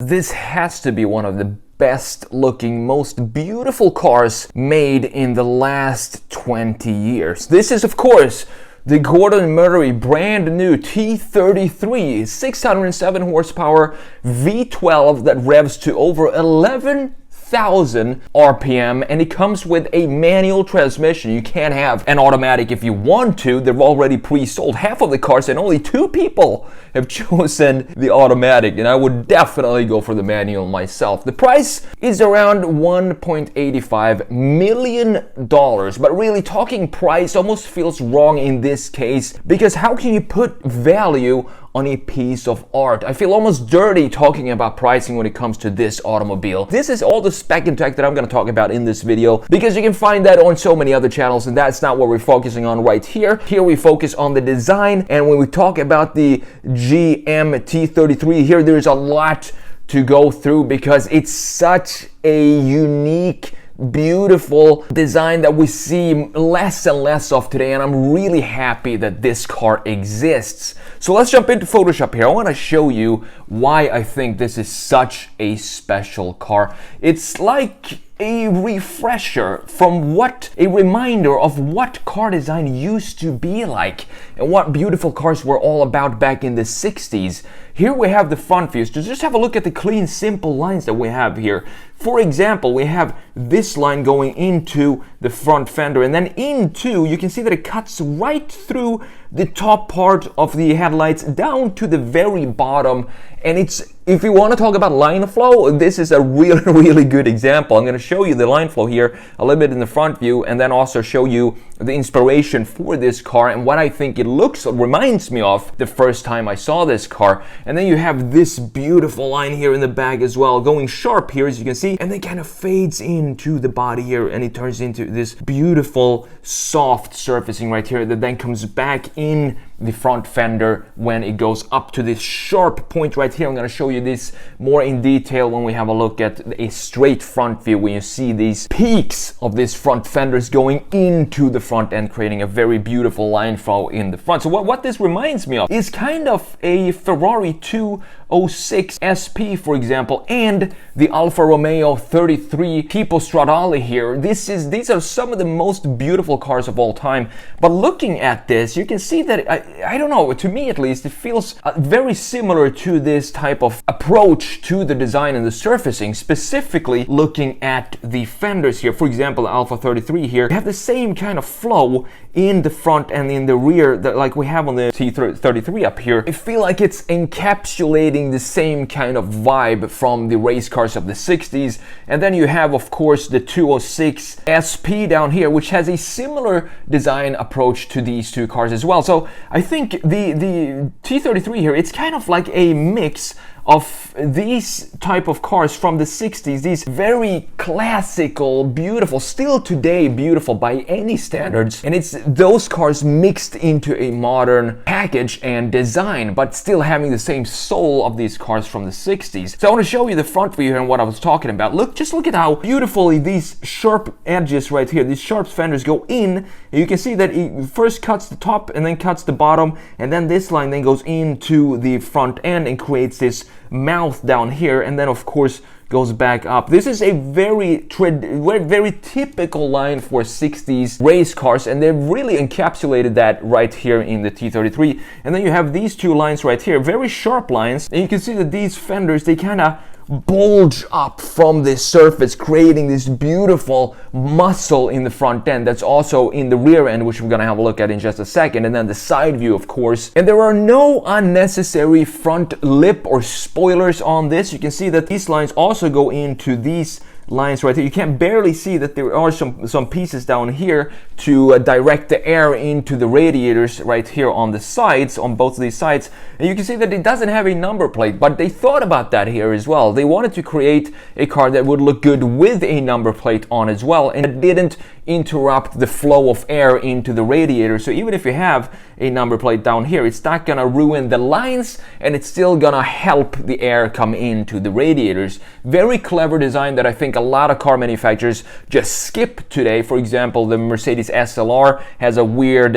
This has to be one of the best looking, most beautiful cars made in the last 20 years. This is, of course, the Gordon Murray brand new T.33 607 horsepower V12 that revs to over 11,000 RPM, and it comes with a manual transmission. You can't have an automatic if you want to. They're already pre-sold, half of the cars, and only 2 people have chosen the automatic, and I would definitely go for the manual myself. The price is around $1.85 million, but really, talking price almost feels wrong in this case, because how can you put value on a piece of art? I feel almost dirty talking about pricing when it comes to this automobile. This is all the spec and tech that I'm going to talk about in this video, because you can find that on so many other channels, and that's not what we're focusing on right here. Here we focus on the design, and when we talk about the GMA T.33 here, there's a lot to go through because it's such a unique, beautiful design that we see less and less of today, and I'm really happy that this car exists. So let's jump into Photoshop here. I want to show you why I think this is such a special car. It's like a refresher from a reminder of what car design used to be like and what beautiful cars were all about back in the 60s. Here we have the front views. Just have a look at the clean, simple lines that we have here. For example, we have this line going into the front fender, and then into, you can see that it cuts right through the top part of the headlights down to the very bottom. And if you want to talk about line flow, this is a really good example. I'm going to show you the line flow here a little bit in the front view, and then also show you the inspiration for this car and what I think it reminds me of the first time I saw this car. And then you have this beautiful line here in the back as well, going sharp here, as you can see, and then kind of fades into the body here, and it turns into this beautiful soft surfacing right here that then comes back in the front fender when it goes up to this sharp point right here. I'm going to show you this more in detail when we have a look at a straight front view, when you see these peaks of these front fenders going into the front end, creating a very beautiful line flow in the front. So what this reminds me of is kind of a Ferrari 206 SP, for example, and the Alfa Romeo 33 Tipo Stradale here. These are some of the most beautiful cars of all time. But looking at this, you can see that I don't know, to me at least, it feels very similar to this type of approach to the design and the surfacing, specifically looking at the fenders here. For example, the Alfa 33 here, you have the same kind of flow in the front and in the rear that like we have on the T33 up here. I feel like it's encapsulating the same kind of vibe from the race cars of the 60s. And then you have, of course, the 206 SP down here, which has a similar design approach to these two cars as well. So I think the T33 here, it's kind of like a mix of these type of cars from the 60s, these very classical, beautiful, still today beautiful by any standards, and it's those cars mixed into a modern package and design, but still having the same soul of these cars from the 60s. So I want to show you the front view here and what I was talking about. Just look at how beautifully these sharp edges right here, these sharp fenders go in. You can see that it first cuts the top and then cuts the bottom, and then this line then goes into the front end and creates this mouth down here, and then of course goes back up. This is a very typical line for 60s race cars, and they've really encapsulated that right here in the T33. And then you have these two lines right here, very sharp lines, and you can see that these fenders, they kind of bulge up from this surface, creating this beautiful muscle in the front end that's also in the rear end, which we're gonna have a look at in just a second, and then the side view, of course. And there are no unnecessary front lip or spoilers on this. You can see that these lines also go into these lines right here. You can barely see that there are some pieces down here to direct the air into the radiators right here on the sides, on both of these sides. And you can see that it doesn't have a number plate, but they thought about that here as well. They wanted to create a car that would look good with a number plate on as well, and it didn't interrupt the flow of air into the radiator. So even if you have a number plate down here, it's not gonna ruin the lines, and it's still gonna help the air come into the radiators. Very clever design that I think a lot of car manufacturers just skip today. For example, the Mercedes SLR has a weird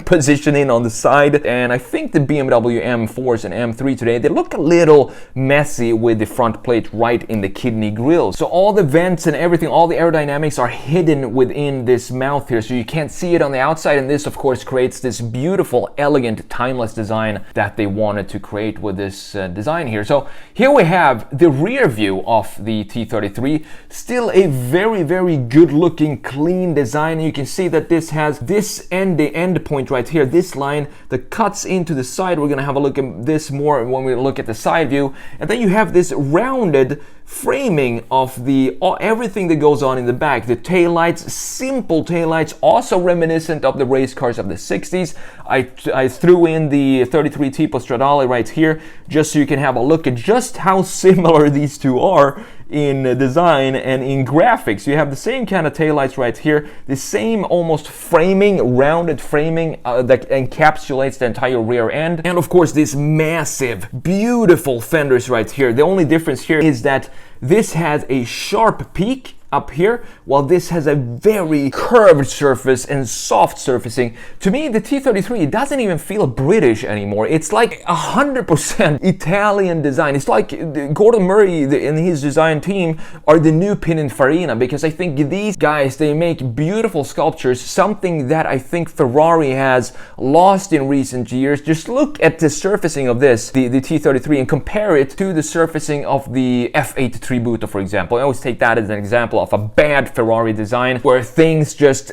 positioning on the side, and I think the BMW M4s and M3 today, they look a little messy with the front plate right in the kidney grille. So all the vents and everything, all the aerodynamics are hidden within this mouth here, so you can't see it on the outside, and this of course creates this beautiful, elegant, timeless design that they wanted to create with this design here. So here we have the rear view of the T33, still a very, very good looking, clean design. You can see that this has this end, the end point right here, this line that cuts into the side. We're gonna have a look at this more when we look at the side view. And then you have this rounded framing of the everything that goes on in the back. The taillights, simple taillights, also reminiscent of the race cars of the 60s. I threw in the 33 Tipo Stradale right here just so you can have a look at just how similar these two are in design and in graphics. You have the same kind of taillights right here, the same almost framing, rounded framing that encapsulates the entire rear end, and of course this massive, beautiful fenders right here. The only difference here is that this has a sharp peak up here, while this has a very curved surface and soft surfacing. To me, the T33 doesn't even feel British anymore. It's like 100% Italian design. It's like Gordon Murray and his design team are the new Pininfarina, because I think these guys, they make beautiful sculptures, something that I think Ferrari has lost in recent years. Just look at the surfacing of this, the T33, and compare it to the surfacing of the F8 Tributo, for example. I always take that as an example of a bad Ferrari design where things just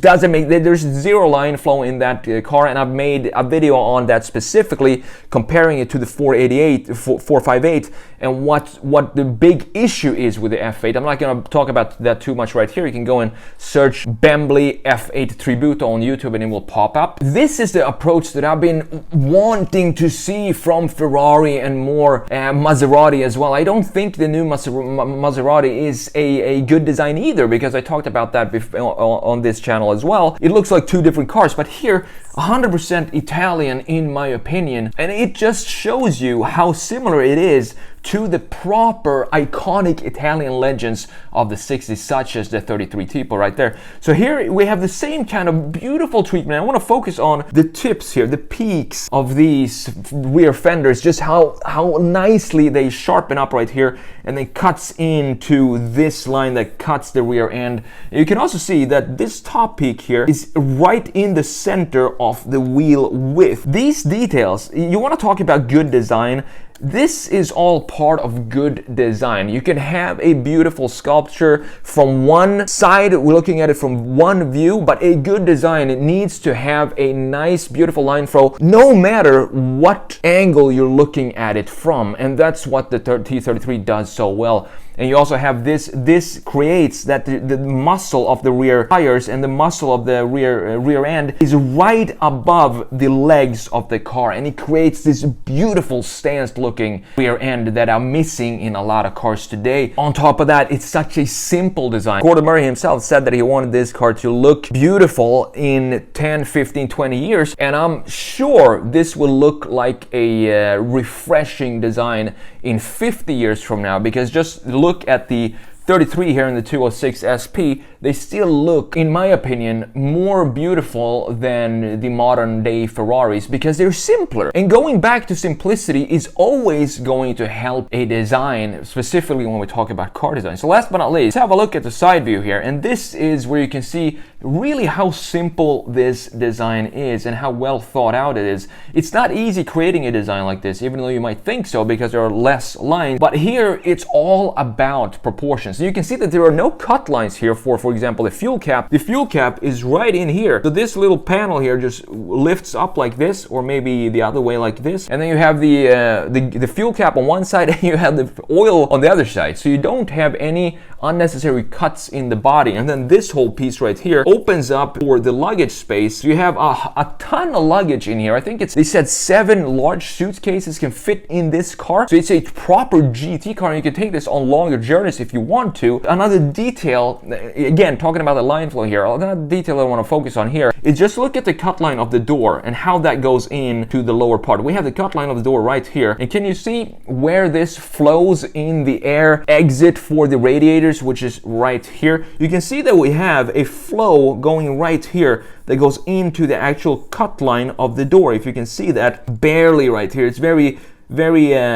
doesn't make, there's zero line flow in that car, and I've made a video on that specifically, comparing it to the 458 and what the big issue is with the F8. I'm not going to talk about that too much right here. You can go and search Bembly F8 Tributo on YouTube and it will pop up. This is the approach that I've been wanting to see from Ferrari and more Maserati as well. I don't think the new Maserati is a good design either, because I talked about that on this channel as well. It looks like two different cars, but here 100% Italian in my opinion, and it just shows you how similar it is to the proper iconic Italian legends of the 60s, such as the 33 Tipo right there. So here we have the same kind of beautiful treatment. I want to focus on the tips here, the peaks of these rear fenders, just how nicely they sharpen up right here, and then cuts into this line that cuts the rear end. You can also see that this top peak here is right in the center of the wheel width. These details, you want to talk about good design, this is all part of good design. You can have a beautiful sculpture from one side, we're looking at it from one view, but a good design, it needs to have a nice, beautiful line flow, no matter what angle you're looking at it from. And that's what the T33 does so well. And you also have this creates that the muscle of the rear tires and the muscle of the rear end is right above the legs of the car, and it creates this beautiful stanced looking rear end that I'm missing in a lot of cars today. On top of that, it's such a simple design. Gordon Murray himself said that he wanted this car to look beautiful in 10, 15, 20 years, and I'm sure this will look like a refreshing design in 50 years from now, because just look at the 33 here in the 206 SP, they still look, in my opinion, more beautiful than the modern day Ferraris, because they're simpler. And going back to simplicity is always going to help a design, specifically when we talk about car design. So last but not least, let's have a look at the side view here. And this is where you can see really how simple this design is and how well thought out it is. It's not easy creating a design like this, even though you might think so, because there are less lines. But here, it's all about proportions. So you can see that there are no cut lines here for example, the fuel cap. The fuel cap is right in here. So this little panel here just lifts up like this, or maybe the other way like this. And then you have the fuel cap on one side and you have the oil on the other side. So you don't have any unnecessary cuts in the body. And then this whole piece right here opens up for the luggage space. You have a ton of luggage in here. I think they said 7 large suitcases can fit in this car. So it's a proper GT car, and you can take this on longer journeys if you want to. Another detail, again, talking about the line flow here, another detail I want to focus on here is just look at the cut line of the door and how that goes into the lower part. We have the cut line of the door right here, and can you see where this flows in the air exit for the radiators, which is right here? You can see that we have a flow going right here that goes into the actual cut line of the door. If you can see that barely right here, it's very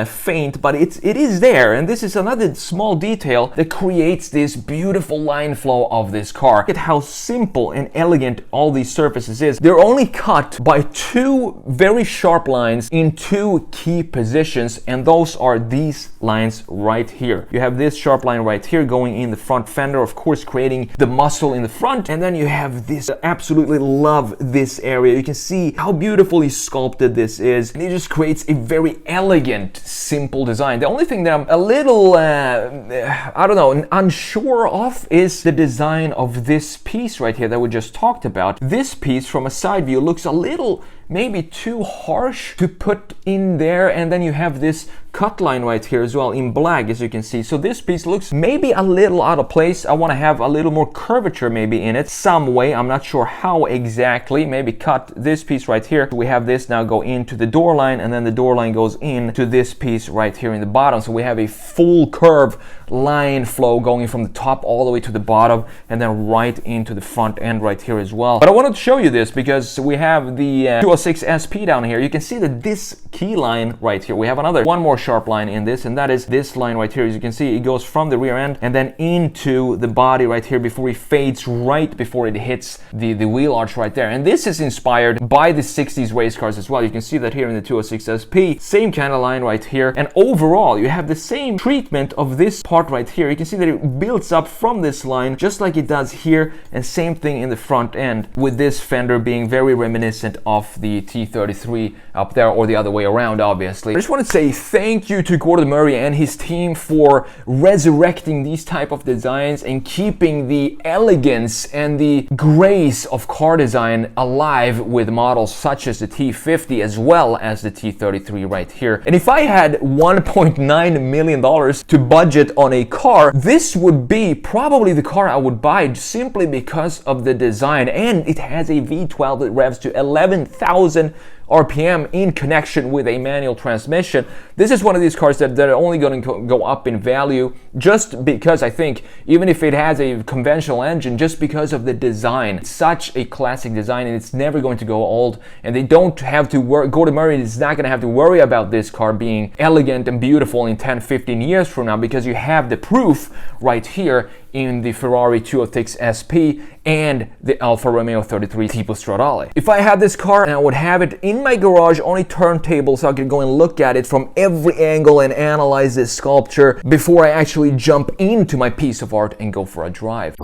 faint, but it is there. And this is another small detail that creates this beautiful line flow of this car. Look at how simple and elegant all these surfaces is. They're only cut by 2 very sharp lines in 2 key positions, and those are these lines right here. You have this sharp line right here going in the front fender, of course creating the muscle in the front, and then you have this. Absolutely love this area. You can see how beautifully sculpted this is, and it just creates a very elegant, simple design. The only thing that I'm a little, I don't know, unsure of is the design of this piece right here that we just talked about. This piece from a side view looks a little maybe too harsh to put in there, and then you have this cut line right here as well in black, as you can see. So this piece looks maybe a little out of place. I want to have a little more curvature maybe in it some way. I'm not sure how exactly. Maybe cut this piece right here. We have this now go into the door line, and then the door line goes in to this piece right here in the bottom. So we have a full curve line flow going from the top all the way to the bottom, and then right into the front end right here as well. But I wanted to show you this because we have the 206 SP down here. You can see that this key line right here, we have one more sharp line in this, and that is this line right here. As you can see, it goes from the rear end and then into the body right here before it fades right before it hits the wheel arch right there. And this is inspired by the 60s race cars as well. You can see that here in the 206 SP, same kind of line right here. And overall, you have the same treatment of this part right here. You can see that it builds up from this line just like it does here, and same thing in the front end, with this fender being very reminiscent of the T.33 up there, or the other way around, obviously. I just want to say thank you to Gordon Murray and his team for resurrecting these type of designs and keeping the elegance and the grace of car design alive with models such as the T50 as well as the T.33 right here. And if I had $1.9 million to budget on a car, this would be probably the car I would buy, simply because of the design. And it has a V12 that revs to 11,000 RPM in connection with a manual transmission. This is one of these cars that are only going to go up in value, just because I think, even if it has a conventional engine, just because of the design. It's such a classic design, and it's never going to go old, and they don't have to worry. Gordon Murray is not going to have to worry about this car being elegant and beautiful in 10-15 years from now, because you have the proof right here in the Ferrari 206 SP and the Alfa Romeo 33 Tipo Stradale. If I had this car, and I would have it in my garage on a turntable so I could go and look at it from every angle and analyze this sculpture before I actually jump into my piece of art and go for a drive.